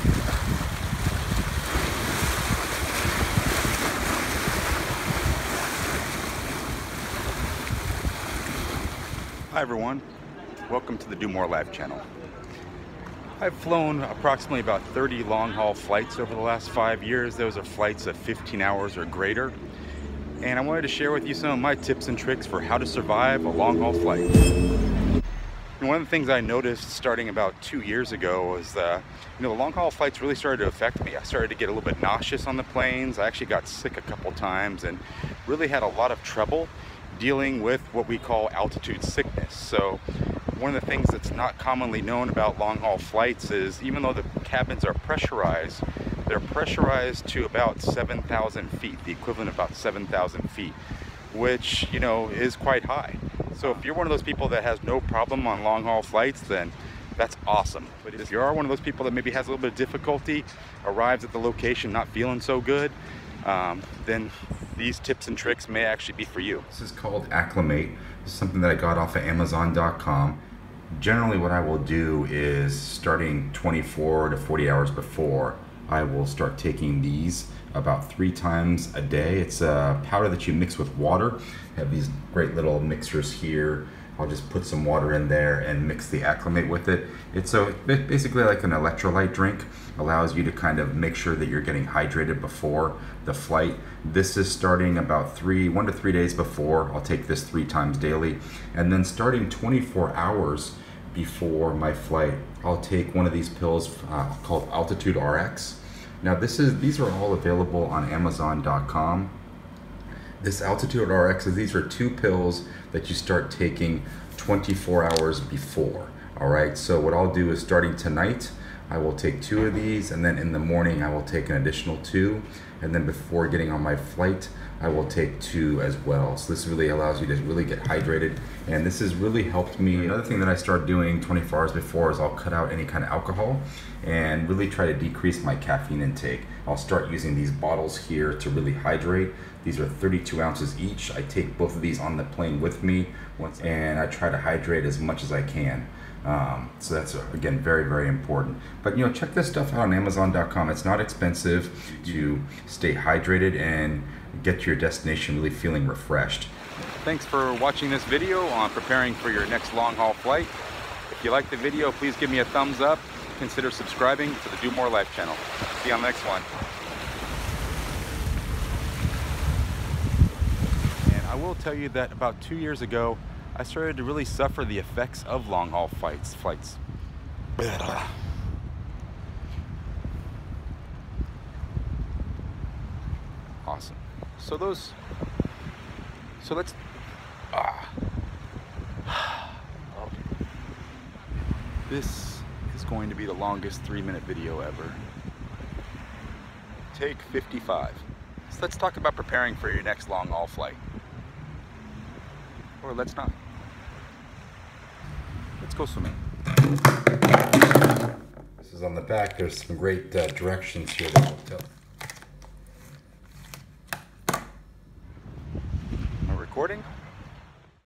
Hi everyone, welcome to the DoMoreLife channel. I've flown approximately about 30 long-haul flights over the last 5 years. Those are flights of 15 hours or greater. And I wanted to share with you some of my tips and tricks for how to survive a long-haul flight. And one of the things I noticed starting about 2 years ago was the long-haul flights really started to affect me. I started to get a little bit nauseous on the planes. I actually got sick a couple times and really had a lot of trouble dealing with what we call altitude sickness. So one of the things that's not commonly known about long-haul flights is even though the cabins are pressurized, they're pressurized to about 7,000 feet, the equivalent of about 7,000 feet, which, is quite high. So if you're one of those people that has no problem on long-haul flights, then that's awesome. But if you are one of those people that maybe has a little bit of difficulty, arrives at the location not feeling so good, then these tips and tricks may actually be for you. This is called Acclimate. This is something that I got off of Amazon.com. Generally what I will do is starting 24 to 40 hours before, I will start taking these about 3 times a day. It's a powder that you mix with water. I have these great little mixers here. I'll just put some water in there and mix the Acclimate with it. It's basically like an electrolyte drink. Allows you to kind of make sure that you're getting hydrated before the flight. This is starting about 1 to 3 days before. I'll take this 3 times daily. And then starting 24 hours before my flight, I'll take one of these pills called Altitude RX. Now these are all available on Amazon.com. This Altitude RX, these are 2 pills that you start taking 24 hours before. All right, so what I'll do is starting tonight, I will take 2 of these, and then in the morning I will take an additional 2, and then before getting on my flight, I will take 2 as well. So this really allows you to really get hydrated, and this has really helped me. Another thing that I start doing 24 hours before is I'll cut out any kind of alcohol and really try to decrease my caffeine intake. I'll start using these bottles here to really hydrate. These are 32 ounces each. I take both of these on the plane with me and I try to hydrate as much as I can. So that's, again, very, very important. But check this stuff out on Amazon.com. It's not expensive to stay hydrated and get to your destination really feeling refreshed. Thanks for watching this video on preparing for your next long-haul flight. If you like the video, please give me a thumbs up. Consider subscribing to the DoMoreLife channel. See you on the next one. And I will tell you that about 2 years ago, I started to really suffer the effects of long-haul flights. Awesome. So let's, this is going to be the longest 3-minute video ever. Take 55. So let's talk about preparing for your next long-haul flight. Or let's not. Let's go swimming. This is on the back. There's some great directions here that will tell. Am I recording?